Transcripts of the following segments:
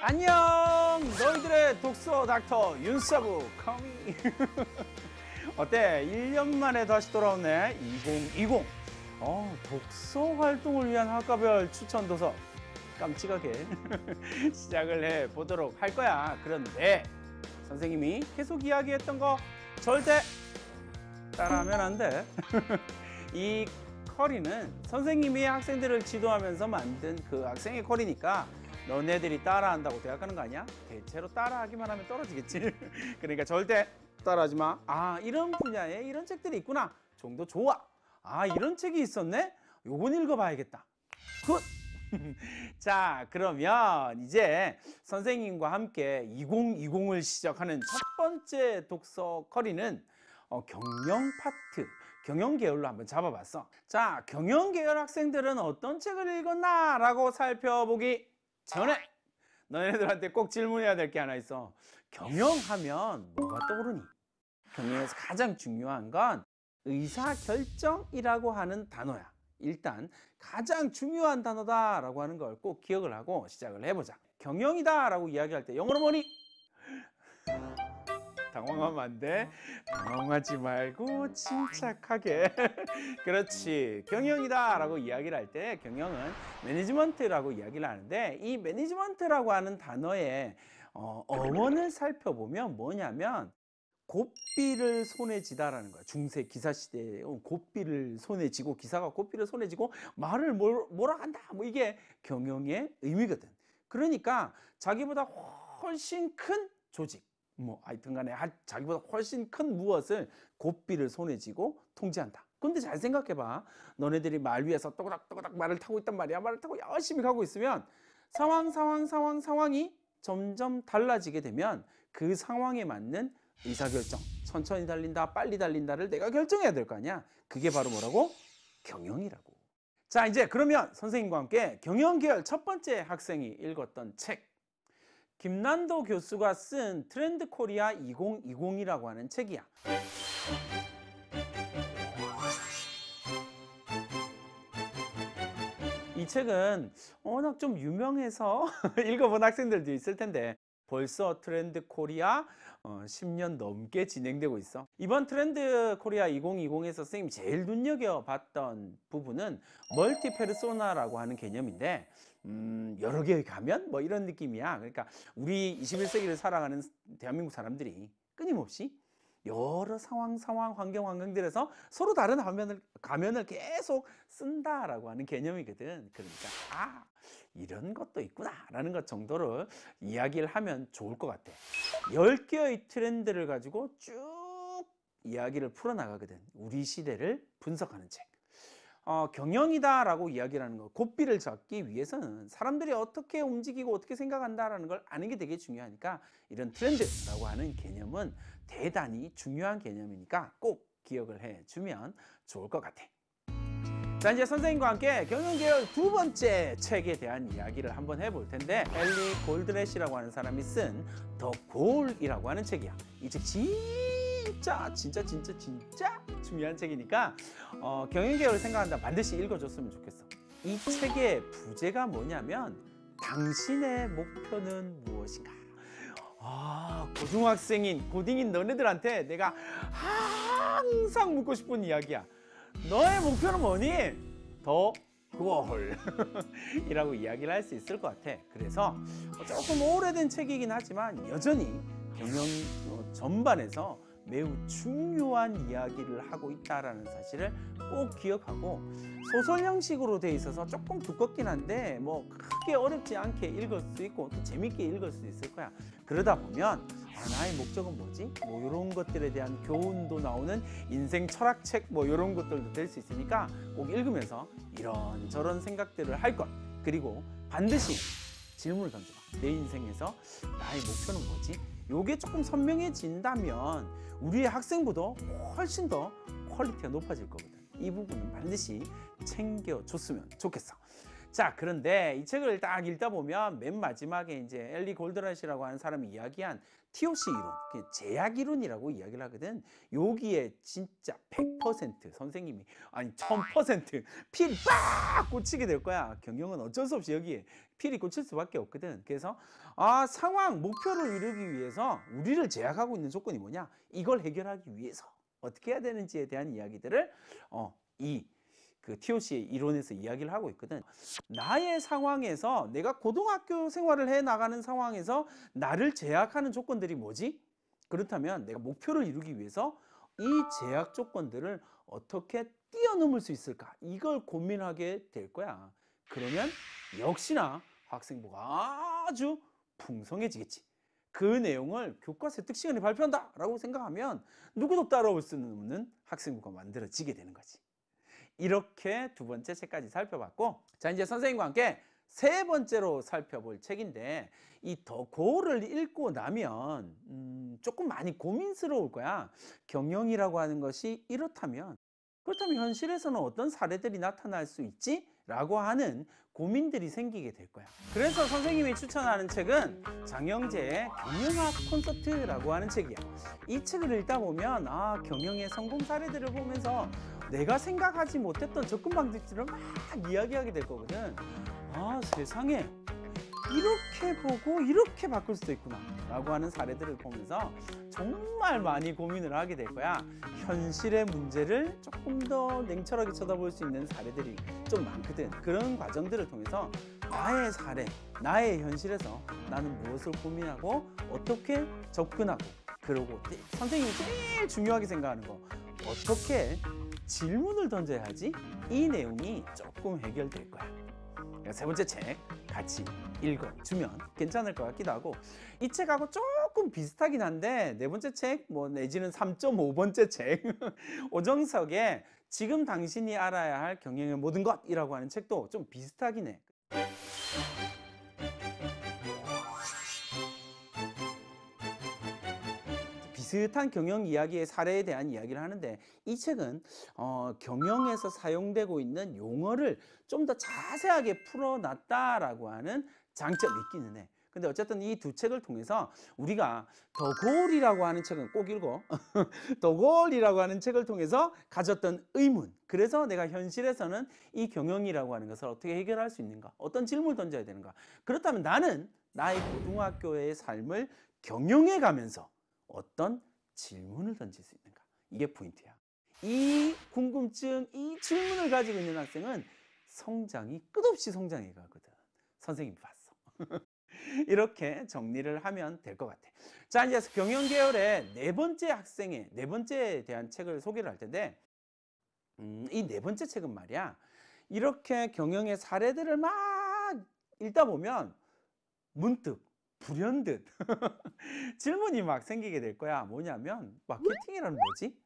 안녕, 너희들의 독서 닥터 윤서부 커미. 어때? 1년 만에 다시 돌아오네. 2020 독서 활동을 위한 학과별 추천 도서 깜찍하게 시작을 해보도록 할 거야. 그런데 선생님이 계속 이야기했던 거 절대 따라하면 안 돼. 이 커리는 선생님이 학생들을 지도하면서 만든 그 학생의 커리니까 너네들이 따라한다고 대학하는 거 아니야? 대체로 따라하기만 하면 떨어지겠지. 그러니까 절대 따라하지 마. 아, 이런 분야에 이런 책들이 있구나. 정도 좋아. 아, 이런 책이 있었네? 요건 읽어봐야겠다. 굿! 자, 그러면 이제 선생님과 함께 2020을 시작하는 첫 번째 독서 커리는 경영 파트, 경영 계열로 한번 잡아봤어. 자, 경영 계열 학생들은 어떤 책을 읽었나? 라고 살펴보기 전에 너네들한테 꼭 질문해야 될 게 하나 있어. 경영하면 뭐가 떠오르니? 경영에서 가장 중요한 건 의사결정이라고 하는 단어야. 일단 가장 중요한 단어다라고 하는 걸 꼭 기억을 하고 시작을 해보자. 경영이다라고 이야기할 때 영어로 뭐니? 당황하면 안 돼. 당황하지 말고 침착하게. 그렇지. 경영이다 라고 이야기를 할 때 경영은 매니지먼트라고 이야기를 하는데, 이 매니지먼트라고 하는 단어의 어원을 살펴보면 뭐냐면 고삐를 손에 쥐다라는 거야. 중세 기사 시대에 고삐를 손에 쥐고, 기사가 고삐를 손에 쥐고 말을 뭐라 한다. 뭐 이게 경영의 의미거든. 그러니까 자기보다 훨씬 큰 조직, 뭐 하여튼 간에 자기보다 훨씬 큰 무엇을 고삐를 손에 쥐고 통제한다. 근데 잘 생각해봐. 너네들이 말 위에서 또그닥또그닥 말을 타고 있단 말이야. 말을 타고 열심히 가고 있으면 상황이 점점 달라지게 되면 그 상황에 맞는 의사결정, 천천히 달린다, 빨리 달린다를 내가 결정해야 될 거 아니야. 그게 바로 뭐라고? 경영이라고. 자, 이제 그러면 선생님과 함께 경영계열 첫 번째 학생이 읽었던 책, 김난도 교수가 쓴 트렌드 코리아 2020이라고 하는 책이야. 이 책은 워낙 좀 유명해서 읽어본 학생들도 있을 텐데 벌써 트렌드 코리아 10년 넘게 진행되고 있어. 이번 트렌드 코리아 2020에서 선생님이 제일 눈여겨봤던 부분은 멀티 페르소나라고 하는 개념인데, 여러 개의 가면? 뭐 이런 느낌이야. 그러니까 우리 21세기를 살아가는 대한민국 사람들이 끊임없이 여러 상황, 환경들에서 서로 다른 가면을 계속 쓴다라고 하는 개념이거든. 그러니까 이런 것도 있구나 라는 것 정도를 이야기를 하면 좋을 것 같아. 10개의 트렌드를 가지고 쭉 이야기를 풀어나가거든. 우리 시대를 분석하는 책. 경영이다 라고 이야기를 하는 거, 고삐를 잡기 위해서는 사람들이 어떻게 움직이고 어떻게 생각한다라는 걸 아는 게 되게 중요하니까 이런 트렌드라고 하는 개념은 대단히 중요한 개념이니까 꼭 기억을 해주면 좋을 것 같아. 자, 이제 선생님과 함께 경영계열 두 번째 책에 대한 이야기를 한번 해볼 텐데, 엘리 골드렛이라고 하는 사람이 쓴 더 골이라고 하는 책이야. 이 책 진짜 중요한 책이니까 경영계열을 생각한다 반드시 읽어줬으면 좋겠어. 이 책의 부제가 뭐냐면 당신의 목표는 무엇인가. 고딩인 너네들한테 내가 항상 묻고 싶은 이야기야. 너의 목표는 뭐니? 더 골 이라고 이야기를 할 수 있을 것 같아. 그래서 조금 오래된 책이긴 하지만 여전히 경영 전반에서 매우 중요한 이야기를 하고 있다는 사실을 꼭 기억하고, 소설 형식으로 돼 있어서 조금 두껍긴 한데 뭐 크게 어렵지 않게 읽을 수 있고 또 재밌게 읽을 수 있을 거야. 그러다 보면 나의 목적은 뭐지? 뭐 이런 것들에 대한 교훈도 나오는 인생 철학책 뭐 이런 것들도 될 수 있으니까 꼭 읽으면서 이런저런 생각들을 할 것. 그리고 반드시 질문을 던져봐. 내 인생에서 나의 목표는 뭐지? 요게 조금 선명해진다면 우리의 학생부도 훨씬 더 퀄리티가 높아질 거거든. 이 부분은 반드시 챙겨줬으면 좋겠어. 자, 그런데 이 책을 딱 읽다 보면 맨 마지막에 이제 엘리 골드렛이라고 하는 사람이 이야기한 TOC 이론, 제약 이론이라고 이야기를 하거든. 여기에 진짜 100% 선생님이 1000% 피를 빡 꽂히게 될 거야. 경영은 어쩔 수 없이 여기에 필이 꽂힐 수밖에 없거든. 그래서 상황, 목표를 이루기 위해서 우리를 제약하고 있는 조건이 뭐냐? 이걸 해결하기 위해서 어떻게 해야 되는지에 대한 이야기들을 그 TOC의 이론에서 이야기를 하고 있거든. 나의 상황에서 내가 고등학교 생활을 해 나가는 상황에서 나를 제약하는 조건들이 뭐지? 그렇다면 내가 목표를 이루기 위해서 이 제약 조건들을 어떻게 뛰어넘을 수 있을까? 이걸 고민하게 될 거야. 그러면 역시나 학생부가 아주 풍성해지겠지. 그 내용을 교과서 득 시간에 발표한다 라고 생각하면 누구도 따라올 수 없는 학생부가 만들어지게 되는 거지. 이렇게 두 번째 책까지 살펴봤고, 자, 이제 선생님과 함께 세 번째로 살펴볼 책인데, 이 더 고를 읽고 나면 조금 많이 고민스러울 거야. 경영이라고 하는 것이 그렇다면 현실에서는 어떤 사례들이 나타날 수 있지? 라고 하는 고민들이 생기게 될 거야. 그래서 선생님이 추천하는 책은 장영재의 경영학 콘서트라고 하는 책이야. 이 책을 읽다 보면 경영의 성공 사례들을 보면서 내가 생각하지 못했던 접근 방식들을 막 이야기하게 될 거거든. 세상에 이렇게 보고 이렇게 바꿀 수도 있구나 라고 하는 사례들을 보면서 정말 많이 고민을 하게 될 거야. 현실의 문제를 조금 더 냉철하게 쳐다볼 수 있는 사례들이 좀 많거든. 그런 과정들을 통해서 나의 사례, 나의 현실에서 나는 무엇을 고민하고 어떻게 접근하고, 그리고 선생님이 제일 중요하게 생각하는 거, 어떻게 질문을 던져야 하지? 이 내용이 조금 해결될 거야. 세 번째 책 같이 읽어주면 괜찮을 것 같기도 하고, 이 책하고 조금 비슷하긴 한데 네 번째 책 내지는 3.5번째 책 오정석의 지금 당신이 알아야 할 경영의 모든 것이라고 하는 책도 좀 비슷하긴 해. 비슷한 경영 이야기의 사례에 대한 이야기를 하는데, 이 책은 경영에서 사용되고 있는 용어를 좀 더 자세하게 풀어놨다라고 하는 장점이 있기는 해. 근데 어쨌든 이 두 책을 통해서 우리가 더 골이라고 하는 책은 꼭 읽어. 더 골이라고 하는 책을 통해서 가졌던 의문, 그래서 내가 현실에서는 이 경영이라고 하는 것을 어떻게 해결할 수 있는가, 어떤 질문을 던져야 되는가, 그렇다면 나는 나의 고등학교의 삶을 경영해 가면서 어떤 질문을 던질 수 있는가, 이게 포인트야. 이 궁금증, 이 질문을 가지고 있는 학생은 성장이 끝없이 성장해 가거든. 선생님이 봤어. 이렇게 정리를 하면 될 것 같아. 자, 이제 경영 계열의 네 번째 학생의 네 번째에 대한 책을 소개를 할 텐데, 이 네 번째 책은 말이야, 이렇게 경영의 사례들을 막 읽다 보면 문득 불현듯 질문이 막 생기게 될 거야. 뭐냐면, 마케팅이라는 뭐지?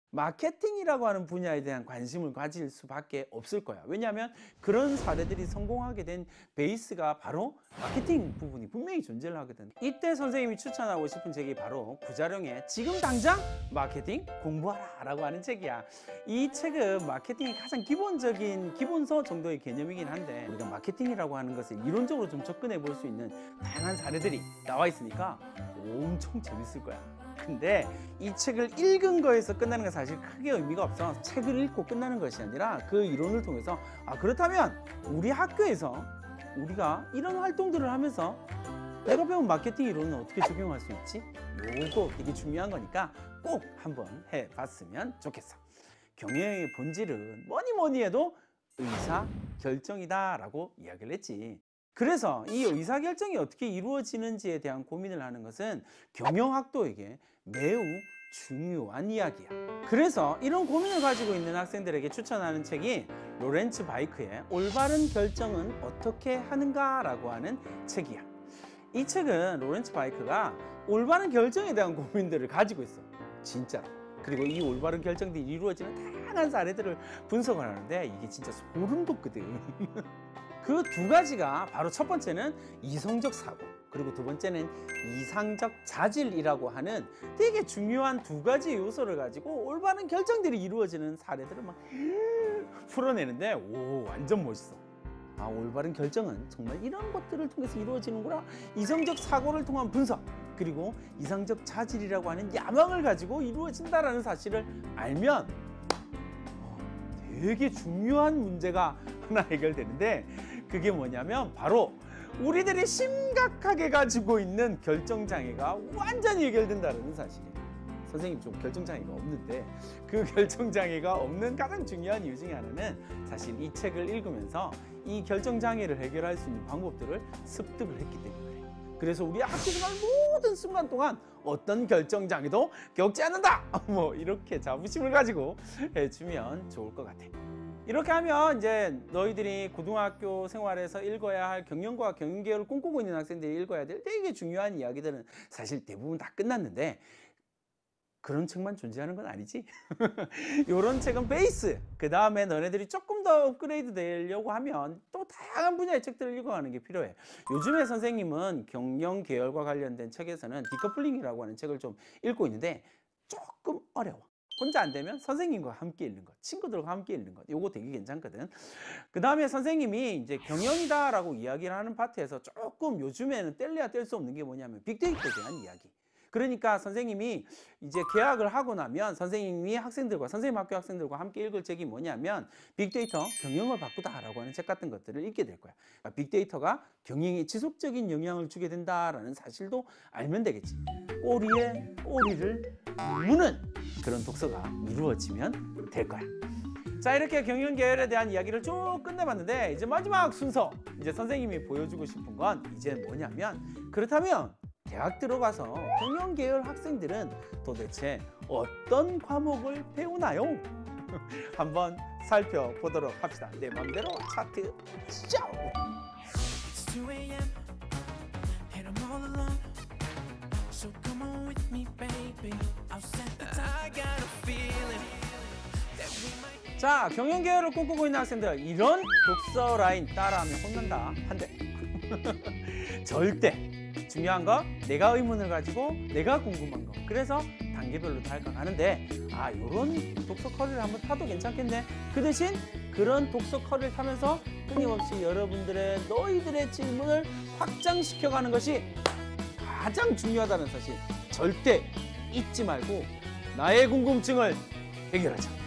마케팅이라고 하는 분야에 대한 관심을 가질 수밖에 없을 거야. 왜냐하면 그런 사례들이 성공하게 된 베이스가 바로 마케팅 부분이 분명히 존재를 하거든. 이때 선생님이 추천하고 싶은 책이 바로 구자룡의 지금 당장 마케팅 공부하라 라고 하는 책이야. 이 책은 마케팅의 가장 기본적인 기본서 정도의 개념이긴 한데, 우리가 마케팅이라고 하는 것을 이론적으로 좀 접근해 볼 수 있는 다양한 사례들이 나와 있으니까 엄청 재밌을 거야. 근데 이 책을 읽은 거에서 끝나는 건 사실 크게 의미가 없어. 책을 읽고 끝나는 것이 아니라 그 이론을 통해서 그렇다면 우리 학교에서 우리가 이런 활동들을 하면서 내가 배운 마케팅 이론은 어떻게 적용할 수 있지? 요거 되게 중요한 거니까 꼭 한번 해봤으면 좋겠어. 경영의 본질은 뭐니 해도 의사결정이다 라고 이야기를 했지. 그래서 이 의사결정이 어떻게 이루어지는지에 대한 고민을 하는 것은 경영학도에게 매우 중요한 이야기야. 그래서 이런 고민을 가지고 있는 학생들에게 추천하는 책이 로렌츠 바이크의 올바른 결정은 어떻게 하는가 라고 하는 책이야. 이 책은 로렌츠 바이크가 올바른 결정에 대한 고민들을 가지고 있어, 진짜로. 그리고 이 올바른 결정들이 이루어지는 다양한 사례들을 분석을 하는데 이게 진짜 소름 돋거든. 그 두 가지가 바로, 첫 번째는 이성적 사고, 그리고 두 번째는 이상적 자질이라고 하는 되게 중요한 두 가지 요소를 가지고 올바른 결정들이 이루어지는 사례들을 막 풀어내는데, 완전 멋있어. 올바른 결정은 정말 이런 것들을 통해서 이루어지는구나. 이성적 사고를 통한 분석, 그리고 이상적 자질이라고 하는 야망을 가지고 이루어진다라는 사실을 알면 되게 중요한 문제가 하나 해결되는데, 그게 뭐냐면 바로 우리들이 심각하게 가지고 있는 결정장애가 완전히 해결된다는 사실이에요. 선생님 좀 결정장애가 없는데 그 결정장애가 없는 가장 중요한 이유 중에 하나는 사실 이 책을 읽으면서 이 결정장애를 해결할 수 있는 방법들을 습득을 했기 때문에 그래요. 그래서 우리 학교생활 모든 순간 동안 어떤 결정장애도 겪지 않는다! 뭐 이렇게 자부심을 가지고 해주면 좋을 것 같아요. 이렇게 하면 이제 너희들이 고등학교 생활에서 읽어야 할 경영과 경영계열을 꿈꾸고 있는 학생들이 읽어야 될 되게 중요한 이야기들은 사실 대부분 다 끝났는데 그런 책만 존재하는 건 아니지? 이런 책은 베이스! 그 다음에 너네들이 조금 더 업그레이드 되려고 하면 또 다양한 분야의 책들을 읽어가는 게 필요해. 요즘에 선생님은 경영 계열과 관련된 책에서는 디커플링이라고 하는 책을 좀 읽고 있는데 조금 어려워. 혼자 안 되면 선생님과 함께 읽는 것, 친구들과 함께 읽는 것, 요거 되게 괜찮거든. 그 다음에 선생님이 이제 경영이다라고 이야기를 하는 파트에서 조금 요즘에는 뗄래야 뗄 수 없는 게 뭐냐면 빅데이터에 대한 이야기. 그러니까 선생님이 이제 개학을 하고 나면 선생님이 학생들과 선생님 학교 학생들과 함께 읽을 책이 뭐냐면 빅데이터 경영을 바꾸다라고 하는 책 같은 것들을 읽게 될 거야. 그러니까 빅데이터가 경영에 지속적인 영향을 주게 된다라는 사실도 알면 되겠지. 꼬리에 꼬리를 무는 그런 독서가 이루어지면 될 거야. 자, 이렇게 경영 계열에 대한 이야기를 쭉 끝내봤는데 이제 마지막 순서, 이제 선생님이 보여주고 싶은 건 이제 뭐냐면, 그렇다면 대학 들어가서 경영 계열 학생들은 도대체 어떤 과목을 배우나요? 한번 살펴보도록 합시다. 내 맘대로 차트 시작! 자, 경영 계열을 꿈꾸고 있는 학생들, 이런 독서 라인 따라하면 혼난다. 한대. 절대. 중요한 거 내가 의문을 가지고 내가 궁금한 거, 그래서 단계별로 다가가는데 요런 독서 커리를 한번 타도 괜찮겠네. 그 대신 그런 독서 커리를 타면서 끊임없이 여러분들의 너희들의 질문을 확장시켜가는 것이 가장 중요하다는 사실 절대 잊지 말고 나의 궁금증을 해결하자.